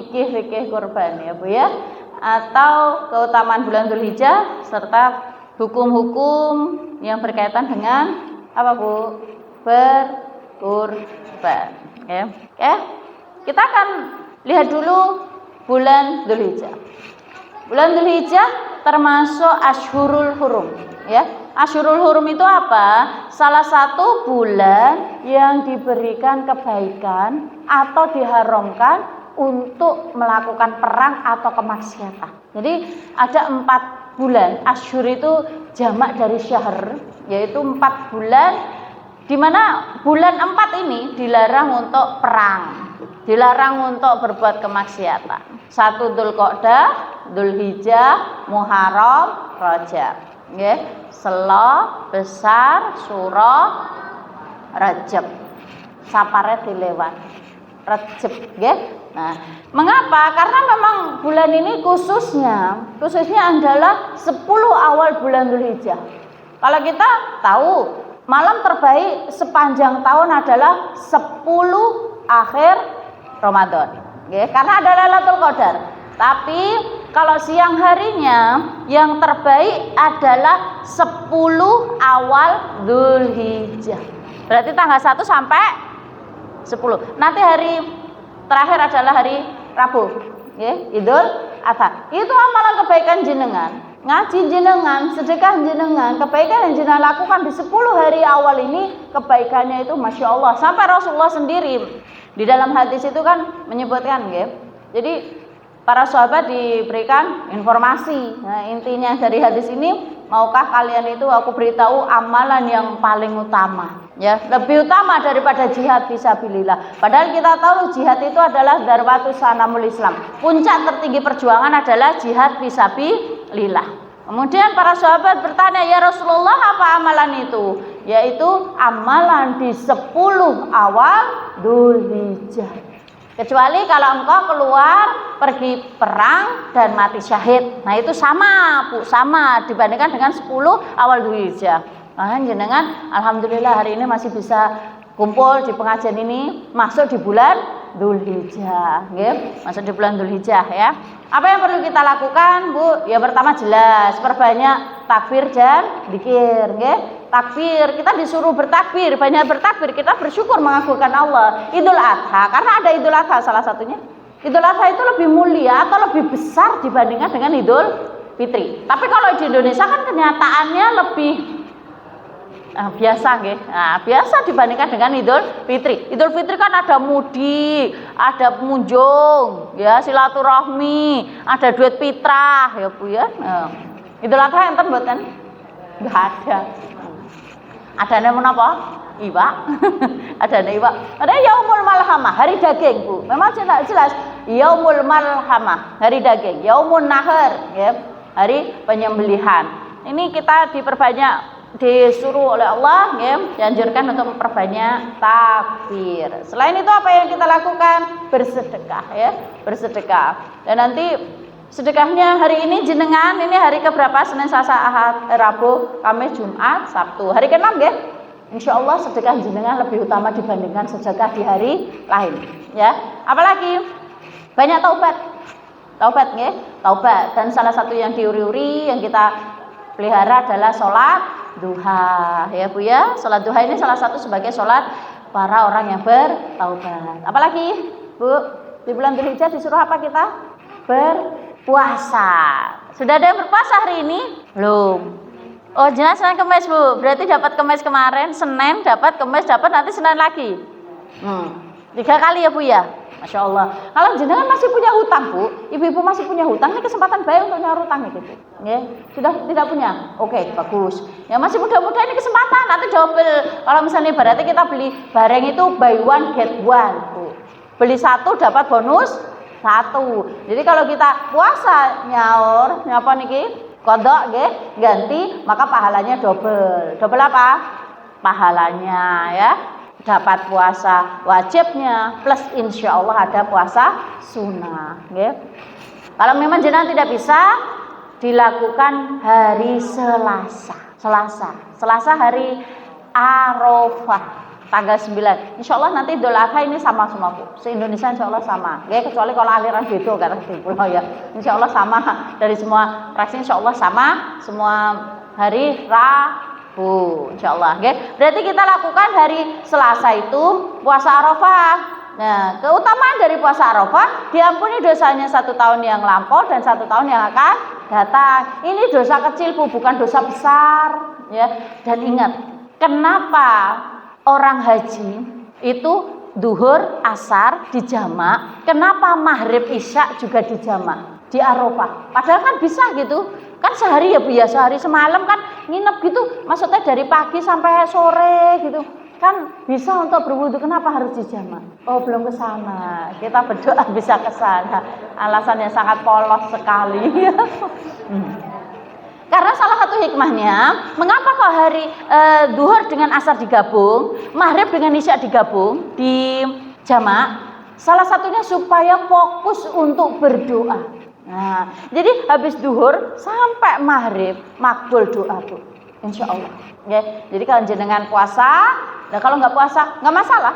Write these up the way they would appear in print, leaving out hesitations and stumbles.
fikih kurban ya Bu ya, atau keutamaan bulan Dzulhijjah serta hukum-hukum yang berkaitan dengan apa Bu? Berkurban. Ya. Oke. Kita akan lihat dulu bulan Dzulhijjah. Bulan Dzulhijjah termasuk Ashhurul Hurum ya. Ashhurul Hurum itu apa? Salah satu bulan yang diberikan kebaikan atau diharamkan untuk melakukan perang atau kemaksiatan. Jadi ada 4 bulan. Ashhur itu jamak dari syahr, yaitu 4 bulan di mana bulan 4 ini dilarang untuk perang, dilarang untuk berbuat kemaksiatan. 1 Dzulqa'dah, Dzulhijjah, Muharram, Rajab. Nggih, Sela, Besar, Suro, Rajab. Sapare dilewat. Rajab, nggih. Nah, mengapa? Karena memang bulan ini khususnya adalah 10 awal bulan Dzulhijjah. Kalau kita tahu malam terbaik sepanjang tahun adalah 10 akhir Ramadan. Nggih, karena ada Lailatul Qadar. Tapi kalau siang harinya yang terbaik adalah 10 awal Dzulhijjah. Berarti tanggal 1 sampai 10. Nanti hari terakhir adalah hari Rabu, Idul Adha. Itu amalan kebaikan jenengan, ngaji jenengan, sedekah jenengan, kebaikan yang jenengan lakukan di 10 hari awal ini, kebaikannya itu Masya Allah. Sampai Rasulullah sendiri di dalam hadis itu kan menyebutkan, jadi para sahabat diberikan informasi. Nah, intinya dari hadis ini, maukah kalian itu aku beritahu amalan yang paling utama, ya, lebih utama daripada jihad fisabilillah. Padahal kita tahu jihad itu adalah darwatus sanamul Islam. Puncak tertinggi perjuangan adalah jihad fisabilillah. Kemudian para sahabat bertanya, ya Rasulullah, apa amalan itu? Yaitu amalan di 10 awal Dzulhijjah. Kecuali kalau engkau keluar pergi perang dan mati syahid. Nah itu sama Bu, sama dibandingkan dengan 10 awal Dzulhijjah. Nah jenengan alhamdulillah hari ini masih bisa kumpul di pengajian ini, masuk di bulan Dzulhijjah, masuk di bulan Dzulhijjah ya. Apa yang perlu kita lakukan Bu? Ya pertama jelas perbanyak takbir dan dzikir, takbir, kita disuruh bertakbir, banyak bertakbir, kita bersyukur mengagungkan Allah. Idul Adha, karena ada Idul Adha salah satunya. Idul Adha itu lebih mulia atau lebih besar dibandingkan dengan Idul Fitri. Tapi kalau di Indonesia kan kenyataannya lebih biasa, biasa dibandingkan dengan Idul Fitri. Idul Fitri kan ada mudik, ada pengunjung, ya silaturahmi, ada duit fitrah, ya Bu ya. Idul Adha enten mboten? Enggak ada. Ada nama apa? Iwa. Ada iwa. Ada Yaumul Malhamah, hari daging Bu. Memang jelas Yaumul Malhamah, hari daging. Yaumun Nahar, ya, hari penyembelihan. Ini kita diperbanyak, disuruh oleh Allah, ya, dianjurkan untuk memperbanyak takbir. Selain itu apa yang kita lakukan? Bersedekah, ya, bersedekah. Dan nanti sedekahnya hari ini jenengan, ini hari keberapa? Senin, Selasa, Ahad, Rabu, Kamis, Jumat, Sabtu. Hari ke-6 ya. Insya Allah sedekah jenengan lebih utama dibandingkan sedekah di hari lain. Ya. Apalagi banyak taubat. Taubat ya, taubat. Dan salah satu yang diuri-uri yang kita pelihara adalah sholat duha. Ya Bu ya. Sholat duha ini salah satu sebagai sholat para orang yang bertaubat. Apalagi Bu, di bulan Dzulhijjah disuruh apa kita? Berpuasa. Sudah ada yang berpuasa hari ini? Belum. Oh jelas Senin Kemis Bu. Berarti dapat Kemis kemarin, Senin dapat, Kemis dapat, nanti Senin lagi. 3 kali ya Bu ya. Masya Allah. Kalau jenengan masih punya hutang Bu, ibu-ibu masih punya hutang, ini kesempatan baik untuk nyaur hutang gitu. Ya, sudah tidak punya? Oke, bagus. Ya masih muda-muda, ini kesempatan, nanti double. Kalau misalnya berarti kita beli barang itu buy one get one Bu. Beli 1 dapat bonus 1. Jadi kalau kita puasa nyaur, nyapa niki? Kodok ganti, maka pahalanya double. Double apa? Pahalanya ya. Dapat puasa wajibnya plus insya Allah ada puasa sunnah. Kalau memang jenengan tidak bisa, dilakukan hari Selasa hari Arafah. tanggal 9. Insya Allah nanti Idul Adha ini sama semua Bu. Se-Indonesia insya Allah sama. Ya, kecuali kalau aliran beda karena di pulau ya. Insya Allah sama dari semua fraksi insya Allah sama semua hari Rabu. Insya Allah. Oke. Berarti kita lakukan hari Selasa itu puasa Arafah. Nah, keutamaan dari puasa Arafah diampuni dosanya 1 tahun yang lampau dan 1 tahun yang akan datang. Ini dosa kecil Bu, bukan dosa besar ya. Dan ingat, kenapa orang haji itu duhur, asar dijamak, kenapa maghrib isya juga dijamak di Arafah? Padahal kan bisa gitu. Kan sehari ya Bu ya, sehari semalam kan nginep gitu. Maksudnya dari pagi sampai sore gitu. Kan bisa untuk berwudu, kenapa harus dijamak? Oh, belum ke sana. Kita berdoa bisa ke sana. Alasannya sangat polos sekali. Karena salah satu hikmahnya, mengapa kok hari duhur dengan asar digabung, maghrib dengan isya digabung di jamak? Salah satunya supaya fokus untuk berdoa. Nah, jadi habis duhur sampai maghrib makbul doa Bu, insya Allah. Ya, jadi kalau jenengan puasa, nah kalau nggak puasa nggak masalah.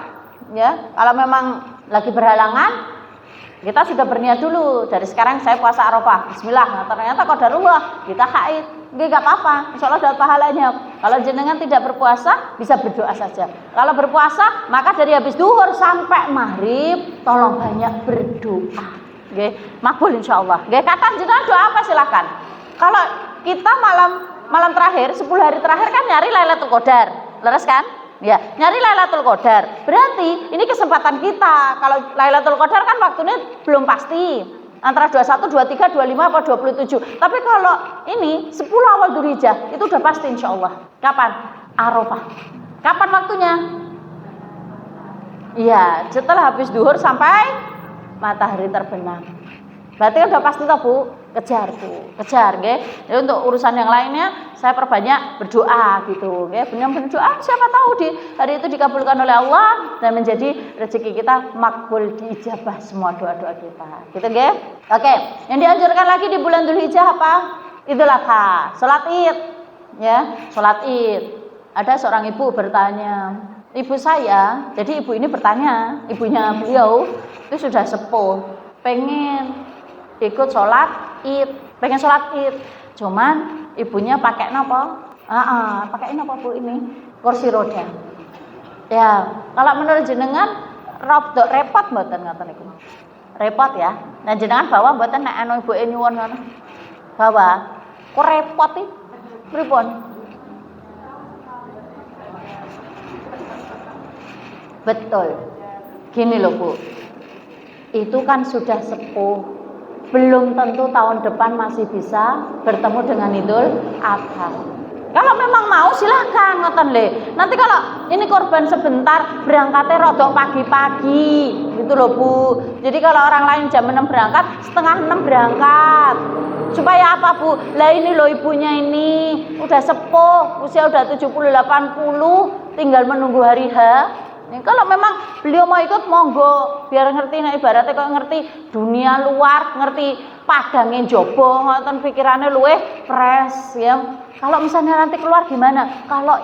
Ya, kalau memang lagi berhalangan, kita sudah berniat dulu dari sekarang saya puasa Arafah. Bismillah. Nah, ternyata qadarullah kita haid, nggak apa-apa. Insya Allah dapat pahalanya. Kalau jenengan tidak berpuasa bisa berdoa saja. Kalau berpuasa maka dari habis duhur sampai maghrib tolong banyak berdoa. Makbul insya Allah. Kata jenengan doa apa silakan. Kalau kita malam terakhir 10 hari terakhir kan nyari Lailatul Qadar, leres kan? Ya, nyari Lailatul Qadar. Berarti ini kesempatan kita. Kalau Lailatul Qadar kan waktunya belum pasti. Antara 21, 23, 25 atau 27. Tapi kalau ini 10 awal Dzulhijjah itu udah pasti insya Allah. Kapan? Arafah. Kapan waktunya? Iya, setelah habis duhur sampai matahari terbenam. Berarti kan udah pasti toh Bu, kejar Bu, kejar nggih. Jadi untuk urusan yang lainnya saya perbanyak berdoa gitu nggih. Benar-benar doa siapa tahu di hari itu dikabulkan oleh Allah dan menjadi rezeki kita makbul, diijabah semua doa-doa kita. Gitu nggih. Oke, yang dianjurkan lagi di bulan Dzulhijjah apa? Idul Adha, salat Id. Ya, salat Id. Ada seorang ibu bertanya, ibu saya, jadi ibu ini bertanya, ibunya beliau itu sudah sepuh, pengen ikut sholat Id, pengen sholat Id, cuman ibunya pakai apa? Pakai apa Bu ini? Kursi roda. Ya, kalau menurut jenengan repot mboten ngoten niku. Repot ya. Nah jenengan bawa mboten nek ana ibuke nyuwun ngono. Bawa. Kok repot iki? Pripun? Betul. Gini loh Bu. Itu kan sudah sepuh, belum tentu tahun depan masih bisa bertemu dengan Idul Adha. Kalau memang mau silahkan ngoten le. Nanti kalau ini korban sebentar berangkatnya rodok pagi-pagi gitu loh Bu. Jadi kalau orang lain jam 6 berangkat, setengah 6 berangkat. Supaya apa Bu? Lah ini loh ibunya ini udah sepuh, usia udah 70-80, tinggal menunggu hari H. Kalau memang beliau mau ikut monggo, biar ngerti nah ibaratnya kok ngerti dunia luar, ngerti padangnya jobo, ngoten pikirannya luweh fresh ya. Kalau misalnya nanti keluar gimana? Kalau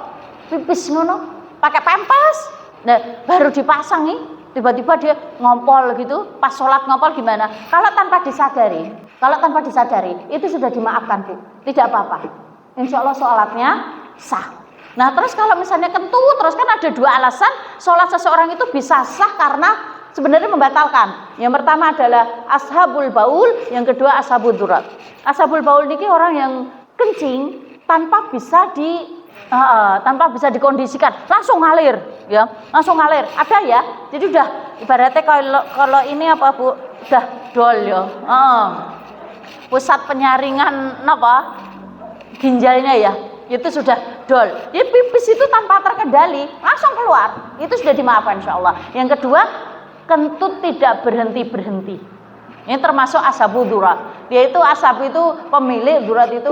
pipis ngono pakai pampers, nah baru dipasang nih, tiba-tiba dia ngompol gitu, pas sholat ngompol gimana? Kalau tanpa disadari, itu sudah dimaafkan Bu, tidak apa-apa. Insya Allah sholatnya sah. Nah terus kalau misalnya kentut terus kan ada dua alasan sholat seseorang itu bisa sah karena sebenarnya membatalkan. Yang pertama adalah ashabul baul, yang kedua ashabul durat. Ashabul baul ini orang yang kencing tanpa bisa dikondisikan, langsung ngalir ya, langsung ngalir. Ada ya, jadi udah ibaratnya kalau ini apa Bu, udah dol ya. Pusat penyaringan ginjalnya ya. Itu sudah dol. Dia pipis itu tanpa terkendali, langsung keluar. Itu sudah dimaafkan insya Allah. Yang kedua, kentut tidak berhenti-berhenti. Ini termasuk ashabul durat. Dia itu ashab itu pemilik, durat itu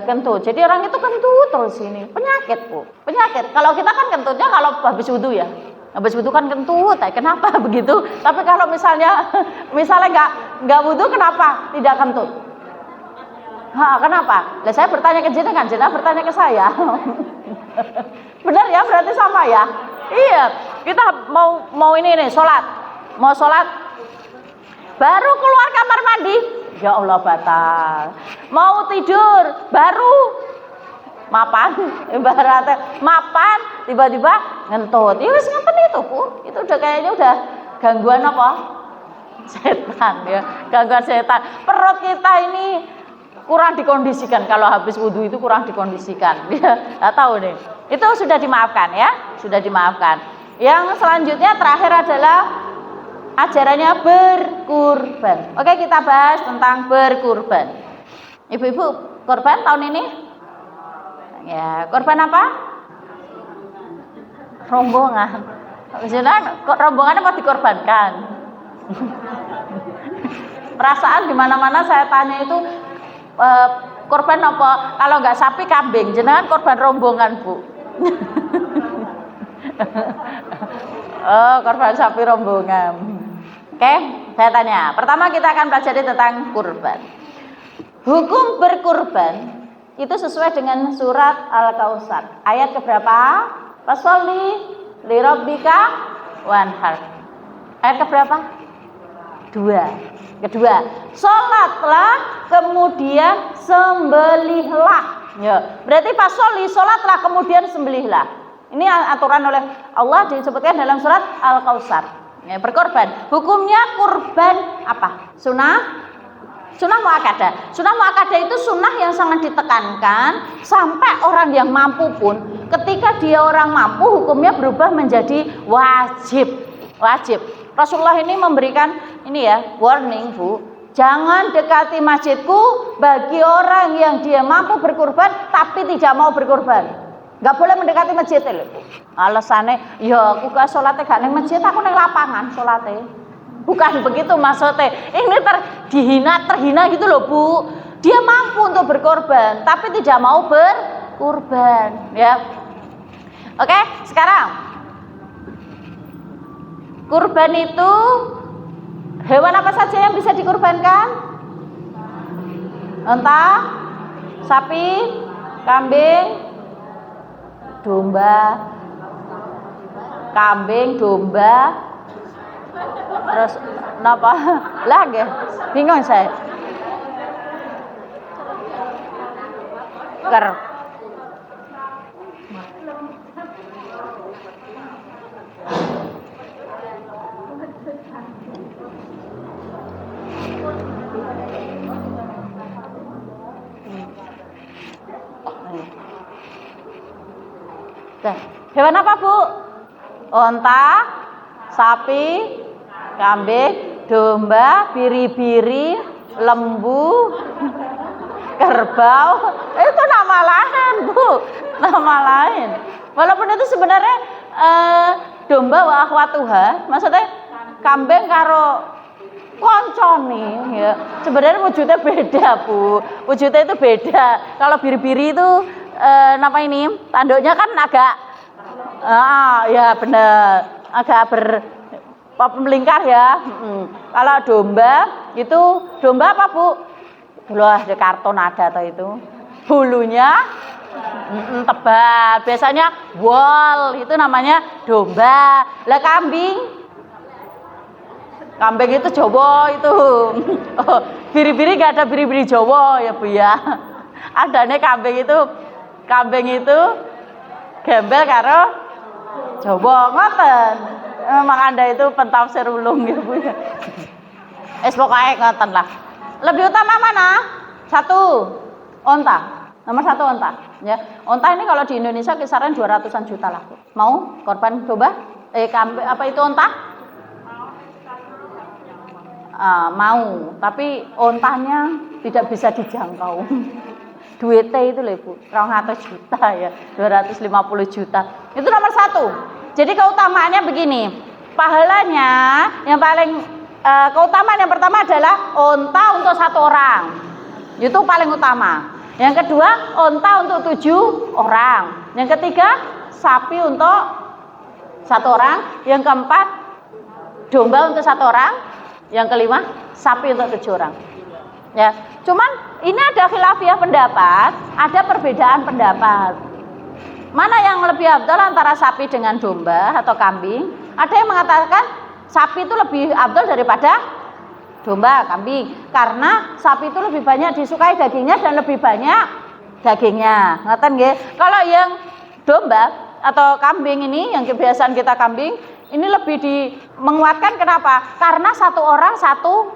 kentut. Jadi orang itu kentut terus ini. Penyakit Bu. Penyakit. Kalau kita kan kentutnya kalau habis wudu ya. Habis wudu kan kentut. Kenapa begitu? Tapi kalau misalnya nggak wudu kenapa tidak kentut? Kenapa? Lah saya bertanya ke jenengan bertanya ke saya. Benar ya, berarti sama ya. Iya, kita mau ini nih mau sholat, baru keluar kamar mandi, ya Allah batal. Mau tidur, baru mapan, ibaratnya mapan, tiba-tiba ngentut. Ya wis ngenten itu, Bu. Itu udah kayaknya udah gangguan apa? Setan ya, gangguan setan. Perut kita ini kurang dikondisikan, kalau habis wudhu itu kurang dikondisikan. Ya, nggak tahu nih. Itu sudah dimaafkan ya, sudah dimaafkan. Yang selanjutnya terakhir adalah ajarannya berkurban. Oke, kita bahas tentang berkurban. Ibu-ibu kurban tahun ini? Ya, kurban apa? Rombongan. Maksudnya rombongannya mau dikorbankan. Perasaan di mana-mana saya tanya itu korban apa? Kalau nggak sapi kambing, jenengan korban rombongan, Bu. Oh, korban sapi rombongan. Oke, saya tanya. Pertama kita akan pelajari tentang kurban. Hukum berkurban itu sesuai dengan surat Al-Kautsar. Ayat keberapa? Fasholli li rabbika wanhar. Ayat keberapa? 2. Kedua, sholatlah kemudian sembelihlah. Ya, berarti fasholli, sholatlah kemudian sembelihlah. Ini aturan oleh Allah disebutkan dalam surat Al-Kautsar. Ya, berkorban. Hukumnya kurban apa? Sunnah muakkadah. Sunnah muakkadah itu sunnah yang sangat ditekankan sampai orang yang mampu pun, ketika dia orang mampu, hukumnya berubah menjadi wajib. Rasulullah ini memberikan ini ya, warning, Bu. Jangan dekati masjidku bagi orang yang dia mampu berkurban tapi tidak mau berkurban. Gak boleh mendekati masjid lho, Bu. Alasannya, ya aku gak sholatnya gak neng masjid, aku neng lapangan sholatnya. Bukan begitu maksudnya. Ini terhina gitu loh, Bu. Dia mampu untuk berkorban tapi tidak mau berkurban, ya. Oke, sekarang kurban itu hewan apa saja yang bisa dikurbankan? Unta, sapi, kambing, domba, terus apa? Lagi bingung saya. Hewan apa, Bu? Unta, sapi, kambing, domba, biri-biri, lembu, kerbau. Itu nama lain, Bu. Nama lain. Walaupun itu sebenarnya domba wa akhwatuha, maksudnya kambing karo koncone ya. Sebenarnya wujudnya beda, Bu. Wujudnya itu beda. Kalau biri-biri itu nama ini tanduknya kan agak ya benar, agak melingkar ya. Kalau domba itu, domba apa, Bu? Loh, di karton ada atau itu. Bulunya tebal, biasanya wol, itu namanya domba. Lah kambing itu Jawa itu. Oh, biri-biri gak ada biri-biri Jawa ya, Bu ya. Adanya kambing itu gembel karo Jawa ngoten. Memang Anda itu pentafsir ulung ya, Bu ya. Pokoknya ngoten lah. Lebih utama mana? 1, onta. Nomor 1 onta, ya. Onta ini kalau di Indonesia kisaran 200-an juta lah, Bu. Mau korban coba? Kambing apa itu onta? Mau, tapi ontanya tidak bisa dijangkau. Duitnya itu loh, Bu, 200 juta ya, 250 juta. Itu nomor 1. Jadi keutamaannya begini, pahalanya yang paling keutamaan yang pertama adalah onta untuk 1 orang. Itu paling utama. Yang kedua, onta untuk 7 orang. Yang ketiga, sapi untuk 1 orang. Yang keempat, domba untuk 1 orang. Yang kelima, sapi untuk 7 orang. Ya, cuman ini ada khilafiyah pendapat, ada perbedaan pendapat. mana yang lebih afdal antara sapi dengan domba atau kambing? Ada yang mengatakan sapi itu lebih afdal daripada domba, kambing, karena sapi itu lebih banyak disukai dagingnya dan lebih banyak dagingnya. Ngaten nggih. Kalau yang domba atau kambing ini, yang kebiasaan kita kambing, ini lebih menguatkan. Kenapa? Karena satu orang satu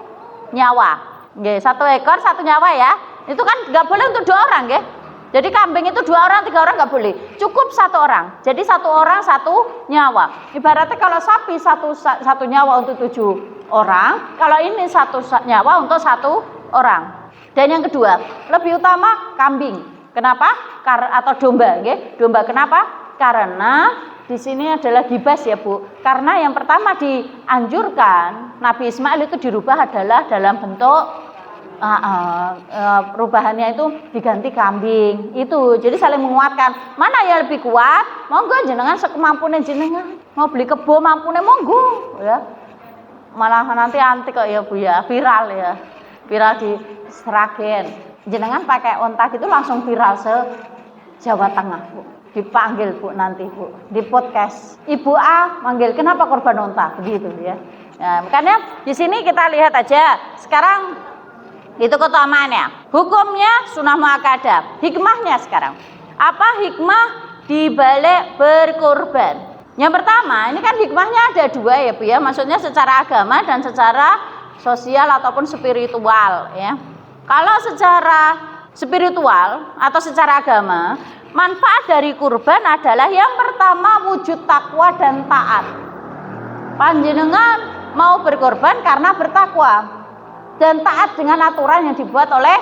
nyawa. Nggih, satu ekor satu nyawa ya. Itu kan nggak boleh untuk 2 orang, nggih. Jadi kambing itu 2 orang, 3 orang nggak boleh. Cukup 1 orang. Jadi 1 orang 1 nyawa. Ibaratnya kalau sapi satu nyawa untuk 7 orang, kalau ini 1 nyawa untuk 1 orang. Dan yang kedua, lebih utama kambing. Kenapa? Atau domba, nggih. Domba kenapa? Karena di sini adalah gibas ya Bu. Karena yang pertama dianjurkan Nabi Ismail itu dirubah adalah dalam bentuk perubahannya itu diganti kambing. Itu jadi saling menguatkan. Mana yang lebih kuat? Monggo jenengan sekemampune jenengan. Mau beli kebo mampune monggo ya. Malah nanti antik kok ya Bu ya, viral ya. Viral di Sragen. Jenengan pakai onta gitu langsung viral se Jawa Tengah Bu. Dipanggil Bu nanti Bu di podcast. Ibu A manggil, kenapa korban onta? Begitu ya. Nah, makanya di sini kita lihat aja sekarang itu keutamaannya. Hukumnya sunnah muakkadah. Hikmahnya sekarang. Apa hikmah di balik berkorban? Yang pertama, ini kan hikmahnya ada 2 ya Bu ya. Maksudnya secara agama dan secara sosial ataupun spiritual ya. Kalau secara spiritual atau secara agama, manfaat dari kurban adalah yang pertama wujud takwa dan taat. Panjenengan mau berkorban karena bertakwa dan taat dengan aturan yang dibuat oleh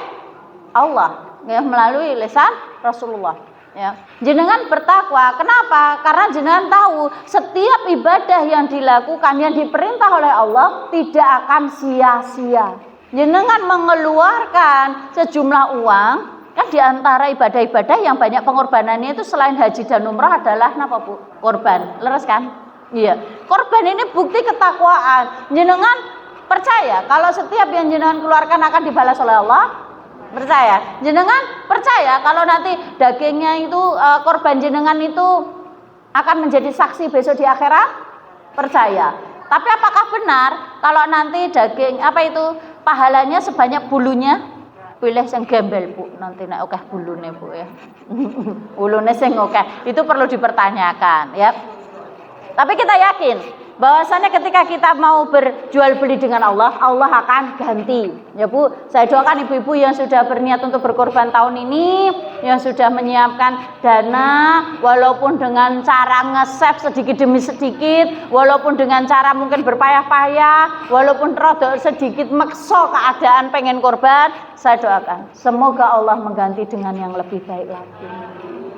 Allah ya, melalui lisan Rasulullah ya. Jenengan bertakwa, kenapa? Karena jenengan tahu setiap ibadah yang dilakukan, yang diperintah oleh Allah tidak akan sia-sia. Jenengan mengeluarkan sejumlah uang, kan diantara ibadah-ibadah yang banyak pengorbanannya itu selain haji dan umrah adalah apa Bu? Korban, leres kan? Iya, korban ini bukti ketakwaan. Jenengan percaya kalau setiap yang jenengan keluarkan akan dibalas oleh Allah? Percaya? Jenengan percaya kalau nanti dagingnya itu korban jenengan itu akan menjadi saksi besok di akhirat? Percaya. Tapi apakah benar kalau nanti daging pahalanya sebanyak bulunya? Pilih yang gembel Bu, nanti nek akeh bulune Bu ya. Bulune sing akeh. Itu perlu dipertanyakan ya. Tapi kita yakin bahwasannya ketika kita mau berjual beli dengan Allah, Allah akan ganti. Ya Bu, saya doakan ibu-ibu yang sudah berniat untuk berkorban tahun ini, yang sudah menyiapkan dana, walaupun dengan cara nge-save sedikit demi sedikit, walaupun dengan cara mungkin berpayah-payah, walaupun rada sedikit maksa keadaan pengen korban, saya doakan semoga Allah mengganti dengan yang lebih baik lagi.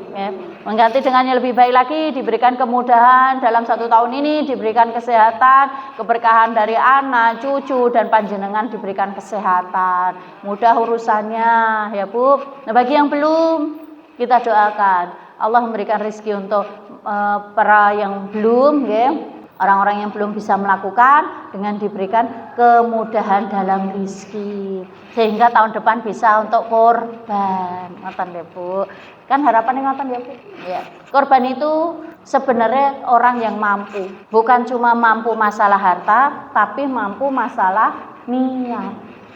Ya, mengganti dengan yang lebih baik lagi, diberikan kemudahan dalam 1 tahun ini, diberikan kesehatan, keberkahan dari anak, cucu, dan panjenengan diberikan kesehatan, mudah urusannya ya Bu. Nah, bagi yang belum, kita doakan Allah memberikan rezeki untuk para yang belum ya, orang-orang yang belum bisa melakukan dengan diberikan kemudahan dalam rezeki sehingga tahun depan bisa untuk korban. Ngoten ya Bu. Kan harapannya ngoten ya Bu. Ya. Korban itu sebenarnya orang yang mampu, bukan cuma mampu masalah harta, tapi mampu masalah niat.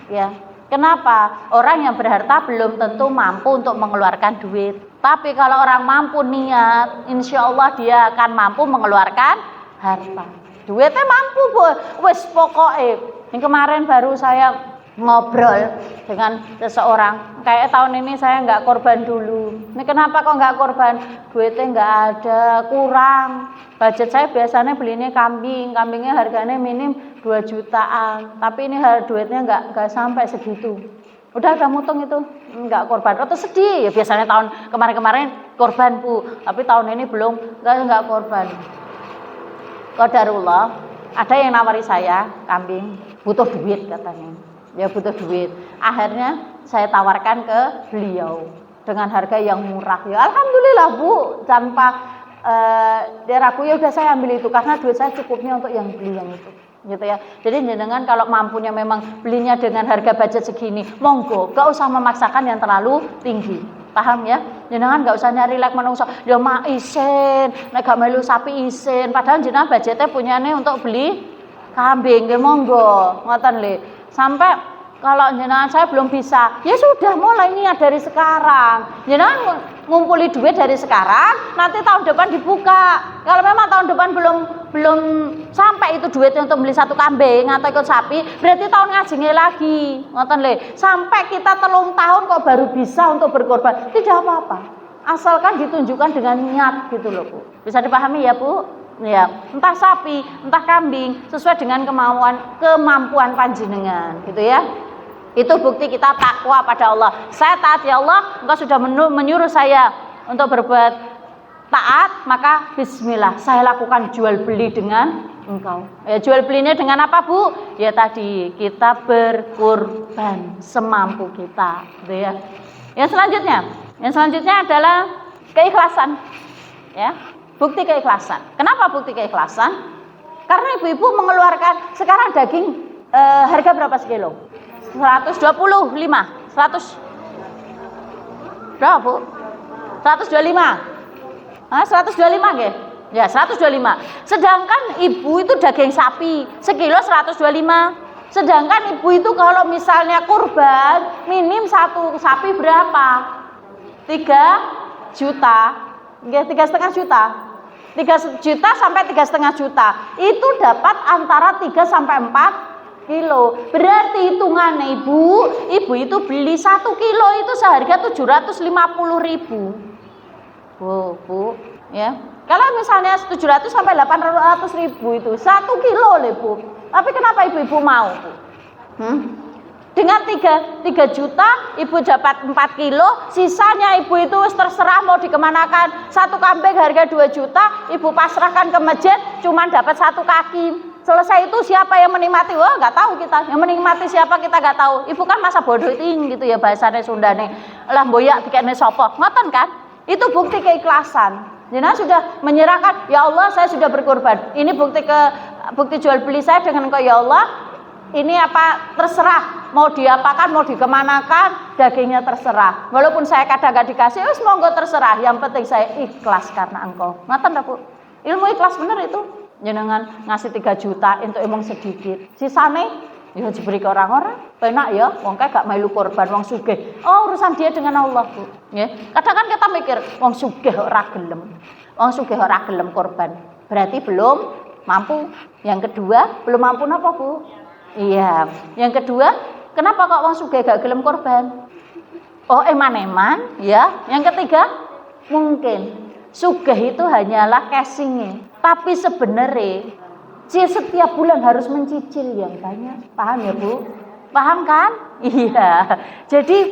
Ya. Kenapa? Orang yang berharta belum tentu mampu untuk mengeluarkan duit. Tapi kalau orang mampu niat, insya Allah dia akan mampu mengeluarkan harta. Duitnya mampu Bu. Wes pokoknya. Yang kemarin baru saya ngobrol dengan seseorang, kayak tahun ini saya nggak korban dulu. Ini kenapa kok nggak korban? Duitnya nggak ada, kurang. Budget saya biasanya belinya kambing, kambingnya harganya minim 2 jutaan. Tapi ini duitnya nggak sampai segitu. Udah mutung itu nggak korban. Atau sedih ya, biasanya tahun kemarin korban Bu, tapi tahun ini belum, nggak korban. Qadarullah, ada yang nawari saya kambing, butuh duit katanya. Ya butuh duit. Akhirnya saya tawarkan ke beliau dengan harga yang murah. Ya alhamdulillah Bu, tanpa dia ragu, ya udah saya ambil itu karena duit saya cukupnya untuk yang beli yang itu. gitu ya. Jadi jenengan kalau mampunya memang belinya dengan harga budget segini, monggo, gak usah memaksakan yang terlalu tinggi. Paham ya? Jenengan gak usah nyari lek menungso, ya mak isin, nek gak melu sapi isin, padahal jenengan budgetnya punyane untuk beli kambing, nggih monggo, ngoten lho. Sampai kalau jenengan saya belum bisa, ya sudah mulai niat dari sekarang. Jenengan ngumpuli duit dari sekarang, nanti tahun depan dibuka. Kalau memang tahun depan belum sampai itu duitnya untuk beli satu kambing atau ikut sapi, berarti tahun ngajine lagi. Ngoten lho. Sampai kita 3 tahun kok baru bisa untuk berkorban. Tidak apa-apa. Asalkan ditunjukkan dengan niat gitu loh, Bu. Bisa dipahami ya, Bu? Ya, entah sapi, entah kambing, sesuai dengan kemampuan panjenengan, gitu ya. Itu bukti kita takwa pada Allah. Saya taat ya Allah, Engkau sudah menyuruh saya untuk berbuat taat, maka bismillah, saya lakukan jual beli dengan Engkau. Ya, jual belinya dengan apa, Bu? Ya tadi, kita berkorban semampu kita, gitu ya. Yang selanjutnya adalah keikhlasan. Ya, bukti keikhlasan. Kenapa bukti keikhlasan? Karena ibu-ibu mengeluarkan sekarang daging harga berapa sekilo? 125, 100 berapa, Bu? 125. 125 nggih. Ya, 125. Sedangkan ibu itu daging sapi sekilo 125. Sedangkan ibu itu kalau misalnya kurban minim satu sapi berapa? 3 juta. Nggih, 3,5 juta. 3 juta sampai 3,5 juta. Itu dapat antara 3 sampai 4 kilo. Berarti hitungannya ibu itu beli 1 kilo itu seharga 750.000. Bu, ya. Kalau misalnya 700 sampai 800.000 itu 1 kilo loh, Bu. Tapi kenapa ibu-ibu mau, Bu? Dengan 3 juta ibu dapat 4 kilo, sisanya ibu itu terserah mau dikemanakan. Satu kambing harga 2 juta, ibu pasrahkan ke masjid, cuman dapat 1 kaki. Selesai itu siapa yang menikmati? Wah, nggak tahu kita. Yang menikmati siapa kita nggak tahu. Ibu kan masa bodoh ting gitu ya bahasanya Sundane. Lah boyak dikene sapa? Ngoten kan? Itu bukti keikhlasan. Jenengan sudah menyerahkan, ya Allah saya sudah berkorban. Ini bukti jual beli saya dengan Engkau ya Allah. Ini apa terserah, mau diapakan, mau dikemanakan, dagingnya terserah. Walaupun saya kadang nggak dikasih, wis monggo terserah. Yang penting saya ikhlas karena Engkau. Ngoten ta, Bu? Ilmu ikhlas bener itu. Jenengan ngasih 3 juta untuk emang sedikit. Sisane ya diberi ke orang-orang. Penak ya, wong kae gak melu korban wong sugih. Oh, urusan dia dengan Allah, Bu. Ya. Kadang kan kita mikir wong sugih ora gelem. Wong sugih ora gelem korban. Berarti belum mampu. Yang kedua, belum mampu napa, Bu? Iya. Yang kedua, kenapa kok wong sugih gak gelem korban? Oh, eman-eman, ya. Yang ketiga, mungkin sugih itu hanyalah casingnya. Tapi sebenarnya setiap bulan harus mencicil yang banyak. Paham ya, Bu? Paham kan? Iya. Jadi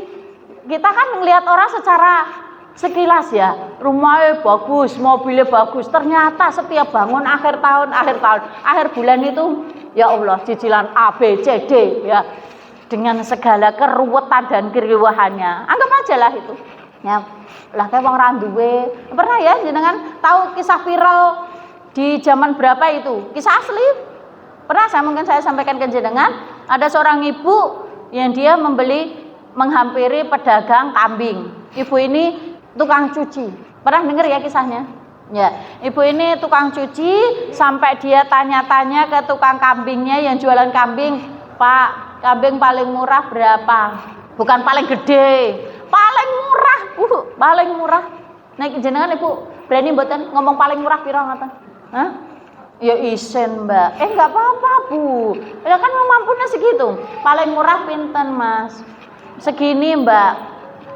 kita kan melihat orang secara sekilas ya, rumahnya bagus, mobilnya bagus. Ternyata setiap bangun akhir bulan itu ya Allah, cicilan A, B, C, D ya. Dengan segala keruwetan dan keriuhannya. Anggap aja lah itu. Ya, lah kayak wong ra duwe. Pernah ya jenengan tahu kisah viral di zaman berapa itu? Kisah asli. Pernah mungkin saya sampaikan ke jenengan, ada seorang ibu yang dia menghampiri pedagang kambing. Ibu ini tukang cuci. Pernah dengar ya kisahnya? Ya, ibu ini tukang cuci sampai dia tanya-tanya ke tukang kambingnya yang jualan kambing, "Pak, kambing paling murah berapa?" Bukan paling gede, paling murah, Bu, paling murah. Nah, jenengan ibu berani mboten ngomong paling murah pira ngoten? Hah? Ya isen, Mbak. Enggak apa-apa, Bu. Ya kan mampunya segitu. Paling murah pinten, Mas? Segini, Mbak.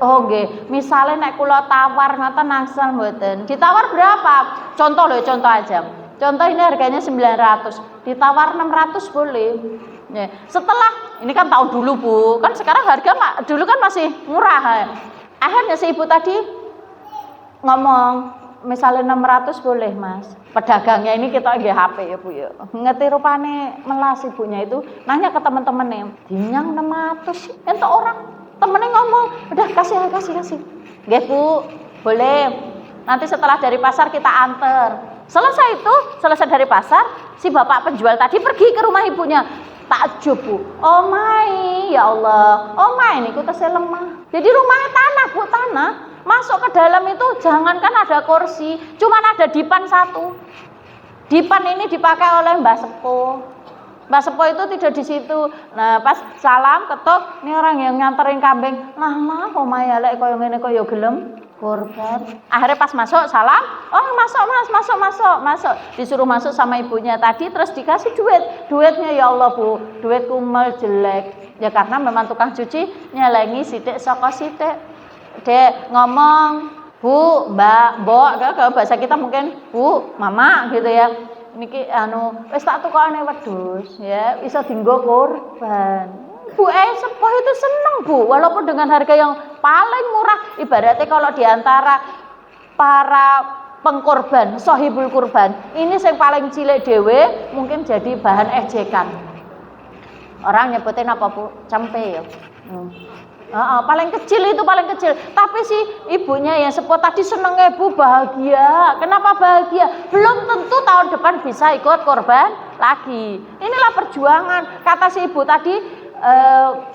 Oh, nggih. Misale nek kula tawar ngoten angsal mboten. Ditawar berapa? Contoh aja. Contoh ini harganya 900. Ditawar 600 boleh. Ya. Setelah ini kan tahun dulu, Bu. Kan sekarang harga dulu kan masih murah. Akhirnya si ibu tadi ngomong, misalnya 600 boleh, Mas. Pedagangnya ini kita nggih HP ya, Bu ya. Ngerti rupane melas ibunya itu nanya ke teman-temannya, "Dinyang 600." Entuk orang temennya ngomong, "Udah kasih." Nggih, Bu. Boleh. Nanti setelah dari pasar kita anter. Selesai dari pasar, si bapak penjual tadi pergi ke rumah ibunya. Takjub Bu, omai ya Allah, omai ini tasnya lemah. Jadi rumahnya tanah Bu, tanah. Masuk ke dalam itu jangankan ada kursi, cuman ada dipan satu. Dipan ini dipakai oleh Mbak Sepo. Mbak Sepo itu tidur di situ. Nah, pas salam ketok, ini orang yang nganterin kambing. Lah, omai lek koyo ngene koyo gelem korban. Akhirnya pas masuk salam, oh masuk Mas, masuk. Disuruh masuk sama ibunya tadi, terus dikasih duit. Duitnya ya Allah Bu, duit kumel jelek. Ya karena memang tukang cuci nyelengi sithik saka sithik. Dek ngomong, Bu, Mbak, Mbok, kalau bahasa kita mungkin Bu, Mama gitu ya. Niki wis tak tukokne wedhus ya, iso dienggo korban. Bu Sepoh itu seneng Bu, walaupun dengan harga yang paling murah. Ibaratnya kalau diantara para pengkorban, sohibul kurban, ini yang paling cilik dewe mungkin jadi bahan ejekan. Orang nyebutin apa Bu? Cempe ya. Paling kecil itu paling kecil. Tapi si ibunya yang Sepoh tadi seneng Bu, bahagia. Kenapa bahagia? Belum tentu tahun depan bisa ikut korban lagi. Inilah perjuangan. Kata si ibu tadi,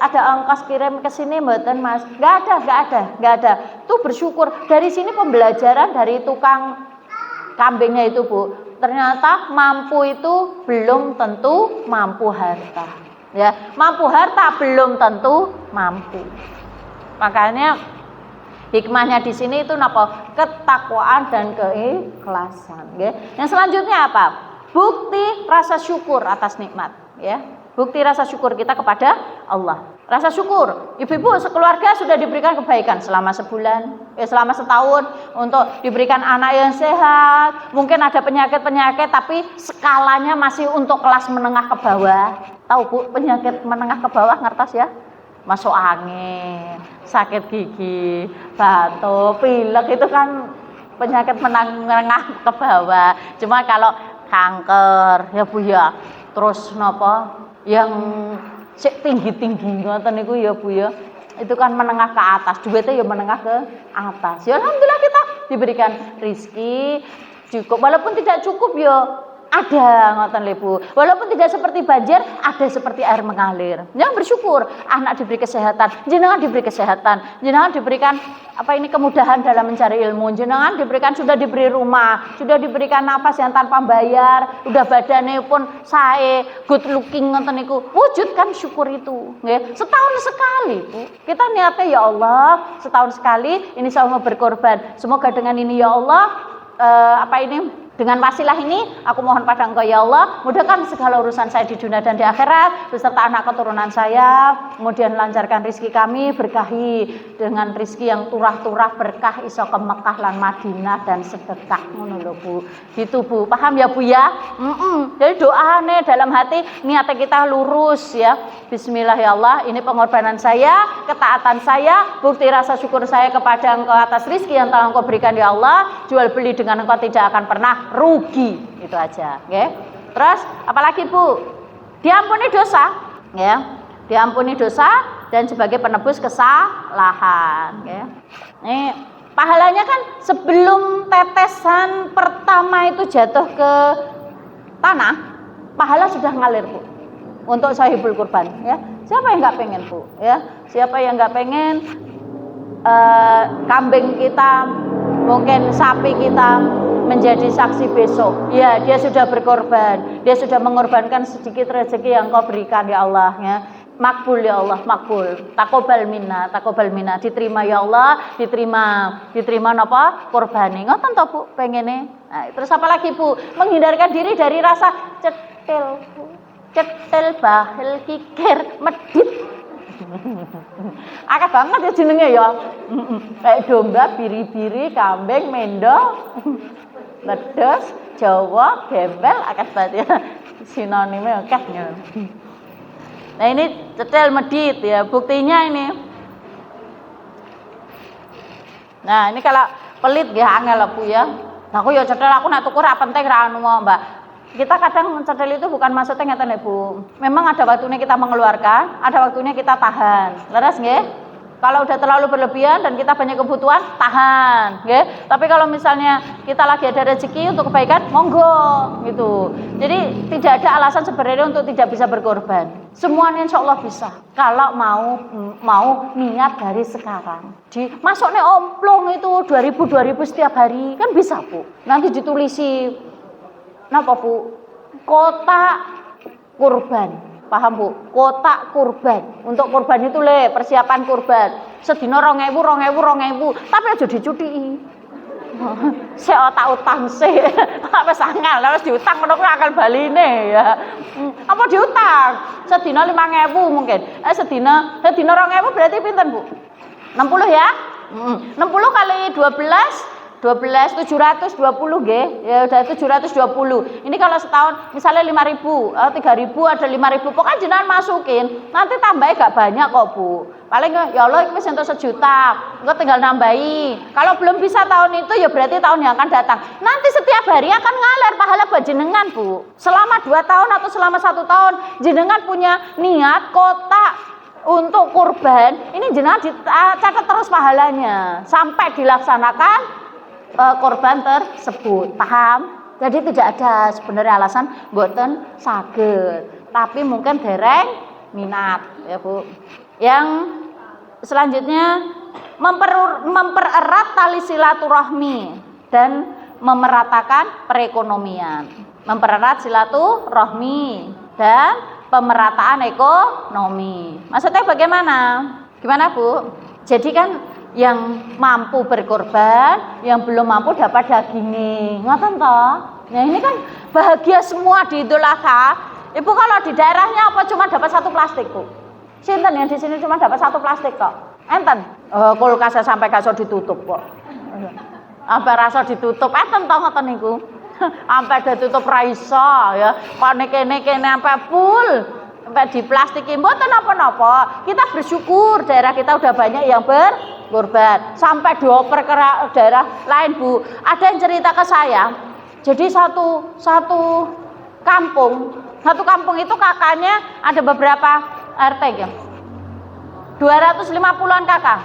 ada ongkos kirim ke sini mboten Mas? Enggak ada. Tuh bersyukur. Dari sini pembelajaran dari tukang kambingnya itu Bu. Ternyata mampu itu belum tentu mampu harta. Ya, mampu harta belum tentu mampu. Makanya hikmahnya di sini itu napa? Ketakwaan dan keikhlasan. Ya. Yang selanjutnya apa? Bukti rasa syukur atas nikmat. Ya. Bukti rasa syukur kita kepada Allah. Rasa syukur, ibu-ibu sekeluarga sudah diberikan kebaikan selama sebulan, selama setahun, untuk diberikan anak yang sehat. Mungkin ada penyakit-penyakit tapi skalanya masih untuk kelas menengah ke bawah. Tahu Bu, penyakit menengah ke bawah ngertos ya? Masuk angin, sakit gigi, batuk, pilek itu kan penyakit menengah ke bawah. Cuma kalau kanker ya Bu ya, terus napa yang tinggi-tinggi ngoten niku ya Bu ya. Itu kan menengah ke atas, duitnya ya menengah ke atas. Ya alhamdulillah kita diberikan rezeki cukup, walaupun tidak cukup ya ada ngoten lho Bu. Walaupun tidak seperti banjir, ada seperti air mengalir. Yang bersyukur, anak diberi kesehatan, jenengan diberi kesehatan, jenengan diberikan kemudahan dalam mencari ilmu, jenengan sudah diberi rumah, sudah diberikan napas yang tanpa bayar, udah badannya pun sae, good looking ngoten niku. Wujudkan syukur itu, nggih. Setahun sekali, Bu. Kita niatnya ya Allah, setahun sekali ini saya mau berkorban. Semoga dengan ini ya Allah dengan wasilah ini aku mohon pada Engkau ya Allah, mudahkan segala urusan saya di dunia dan di akhirat beserta anak keturunan saya, kemudian lancarkan rezeki kami, berkahi dengan rezeki yang turah-turah berkah iso ke Mekah lan Madinah dan sedekah ngono lho Bu. Gitu Bu, paham ya Bu ya? Jadi doane dalam hati, niatnya kita lurus ya. Bismillah ya Allah, ini pengorbanan saya, ketaatan saya, bukti rasa syukur saya kepada Engkau atas rezeki yang telah Engkau berikan ya Allah. Jual beli dengan Engkau tidak akan pernah rugi, itu aja, oke? Terus apalagi Bu? Diampuni dosa, ya, diampuni dosa dan sebagai penebus kesalahan, ya. Ini pahalanya kan sebelum tetesan pertama itu jatuh ke tanah, pahala sudah ngalir Bu. Untuk sahibul kurban, ya. Siapa yang nggak pengen Bu? Ya, siapa yang nggak pengen kambing kita, mungkin sapi kita menjadi saksi besok. Ya, dia sudah berkorban, dia sudah mengorbankan sedikit rezeki yang Kau berikan ya Allah, ya. Makbul ya Allah, makbul. Takobal minna, diterima ya Allah, diterima napa? Korbane. Ngoten to Bu, pengene. Nah, terus apa lagi Bu? Menghindarkan diri dari rasa cetil Bu. Cetil, bahil, kikir, medit. Akeh banget ya jenenge ya. Kayak domba, biri-biri, kambing, mendo, ledes, Jawa, gembel, akeh banget ya. Sinonimnya akeh ya. Nah ini cetil medit ya, buktinya ini. Nah ini kalau pelit nggih angel Bu ya. Aku ya cetil, aku nak tuku ra penting ra anu Mbak. Kita kadang cetil itu bukan maksudnya ngeten Bu. Memang ada waktunya kita mengeluarkan, ada waktunya kita tahan. Leres nggih? Kalau udah terlalu berlebihan dan kita banyak kebutuhan, tahan, ya. Tapi kalau misalnya kita lagi ada rezeki untuk kebaikan, monggo, gitu. Jadi tidak ada alasan sebenarnya untuk tidak bisa berkorban. Semuanya insya Allah bisa. Kalau mau niat dari sekarang. Masuknya omplong itu 2000 setiap hari, kan bisa Bu. Nanti ditulisi, kenapa Bu? Kotak kurban. Paham Bu? Kotak kurban. Untuk kurban itu persiapan kurban. Sedina 2000, tapi aja dicuti. Saya otak utang sih. Apa sangal, wis diutang ngono kuwi akal baline ya. Apa diutang? Sedina 5000 mungkin. Sedina 2000 berarti pinten Bu? 60 ya? 60 kali 12 720 nggih. Ya udah 720. Ini kalau setahun misalnya 5.000, 3.000 ada 5.000. Pokoknya jenengan masukin. Nanti tambahnya gak banyak kok, Bu. Paling ya Allah iki wis entuk 1 juta. Engko tinggal nambahi. Kalau belum bisa tahun itu ya berarti tahun yang akan datang. Nanti setiap hari akan ngalir pahala buat jenengan, Bu. Selama 2 tahun atau selama 1 tahun jenengan punya niat kotak untuk kurban, ini jenengan dicatat terus pahalanya sampai dilaksanakan korban tersebut. Paham? Jadi tidak ada sebenarnya alasan mboten saged, tapi mungkin dereng minat ya Bu. Yang selanjutnya mempererat tali silaturahmi dan memeratakan perekonomian. Mempererat silaturahmi dan pemerataan ekonomi. Maksudnya bagaimana? Gimana Bu? Jadi kan yang mampu berkorban, yang belum mampu dapat dagingnya, ngoten toh? Nah ini kan bahagia semua di Idul Adha. Ibu kalau di daerahnya apa cuma dapat 1 plastik Bu? Sinten yang di sini cuma dapat 1 plastik kok? Enten? Kulkasnya sampai gak iso ditutup kok. Sampai rasa ditutup, enten toh ngoten niku. Sampai ditutup ra iso ya. Kok kene sampai full. Sampai di plastikin mboten napa-napa. Kita bersyukur daerah kita udah banyak yang berkorban. Sampai dioper ke daerah lain Bu. Ada yang cerita ke saya. Jadi satu kampung itu kakaknya ada beberapa RT ya. 250-an kakak.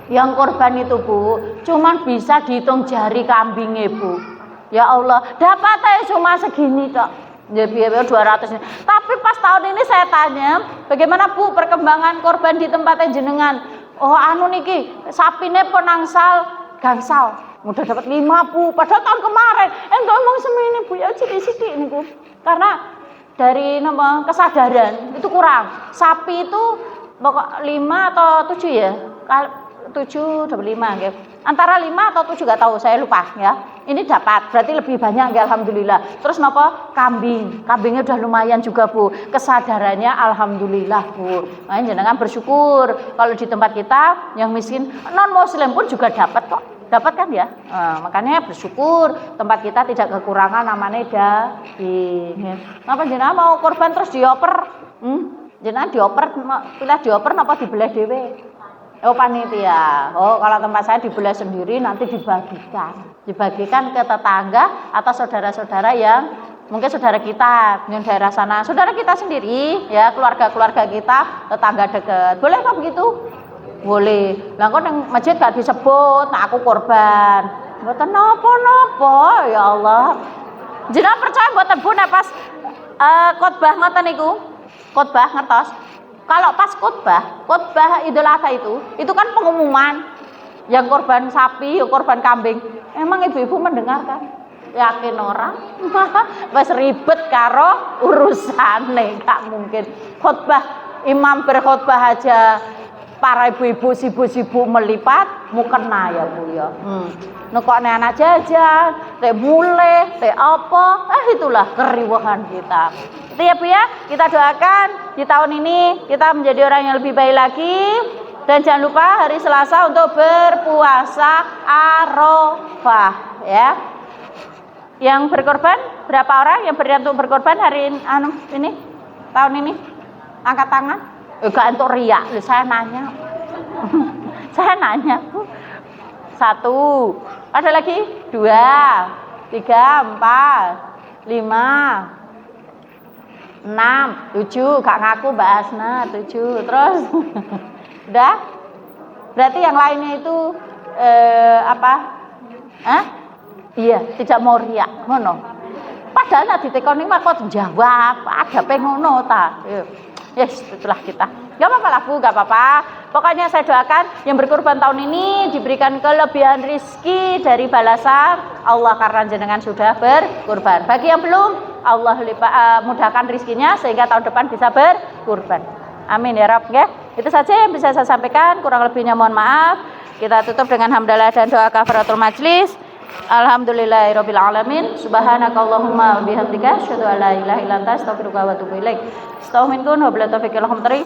Yang korban itu Bu, cuman bisa dihitung jari kambingnya Bu. Ya Allah, dapatnya cuma segini kok. Ya biaya 200. Tapi pas tahun ini saya tanya, bagaimana Bu perkembangan korban di tempatnya jenengan? Oh anu niki, sapine penangsal gangsal. Udah dapat 5 Bu, padahal tahun kemarin. Ngomong semene Bu ya sithik-sithik niku. Karena dari kesadaran itu kurang. Sapi itu pokok 5 atau 7 ya? 7 dapat 5 gitu. Antara 5 atau 7 gak tahu, saya lupa ya. Ini dapat, berarti lebih banyak ya alhamdulillah. Terus kambingnya udah lumayan juga Bu. Kesadarannya alhamdulillah Bu. Nah, jangan bersyukur kalau di tempat kita yang miskin non muslim pun juga dapat kok. Dapat kan ya? Makanya bersyukur tempat kita tidak kekurangan namanya daging. Napa jenengan mau korban terus dioper? Jenengan dioper, pilih dioper napa dibelah dhewe? Oh panitia. Oh kalau tempat saya dibelah sendiri nanti dibagikan ke tetangga atau saudara-saudara yang mungkin saudara kita yang daerah sana, saudara kita sendiri ya, keluarga kita, tetangga dekat. Boleh kok begitu? Boleh. Lah kok nang masjid gak disebut, nah aku korban. Mboten napa-napa ya Allah. Jenengan percaya mboten Bu nek pas khotbah ngoten niku? Khotbah ngertos? Kalau pas khotbah Idul Adha itu kan pengumuman yang korban sapi, yang korban kambing. Emang ibu-ibu mendengarkan? Yakin orang? Wes ribet karo urusane, gak mungkin. Khotbah imam berkhotbah aja para ibu-ibu sibuk-sibuk melipat mukena ya Bu ya. Nekokne anak jajan, teh mule, teh apa? Itulah keriuhan kita. Itu ya Bu ya, kita doakan di tahun ini kita menjadi orang yang lebih baik lagi. Dan jangan lupa hari Selasa untuk berpuasa Arafah ya. Yang berkorban berapa orang yang berniat untuk berkorban hari ini tahun ini? Angkat tangan. Gak untuk riak, saya nanya. Saya nanya. 1, ada lagi 2, 3, 4, 5, 6, 7, gak ngaku Mbak Asna 7, terus udah Berarti yang lainnya itu apa? Iya, tidak mau riak, ngono. Padahal nek ditekoni mah kok jawab, ada pengono ta. Yes, itulah kita. Gak apa-apa lah Bu, gak apa-apa. Pokoknya saya doakan yang berkurban tahun ini diberikan kelebihan rizki dari balasan Allah karena jenengan sudah berkurban. Bagi yang belum, Allah mudahkan rizkinya sehingga tahun depan bisa berkurban. Amin ya Rabb ya. Itu saja yang bisa saya sampaikan, kurang lebihnya mohon maaf. Kita tutup dengan hamdalah dan doa kafaratul majlis. Alhamdulillahirabbil alamin. Subhanakallahumma wa bihamdika asyhadu an la ilaha illa anta astaghfiruka wa atubu ilaik. Astagfirullahaladzim wa billahi taufiq wal hidayah.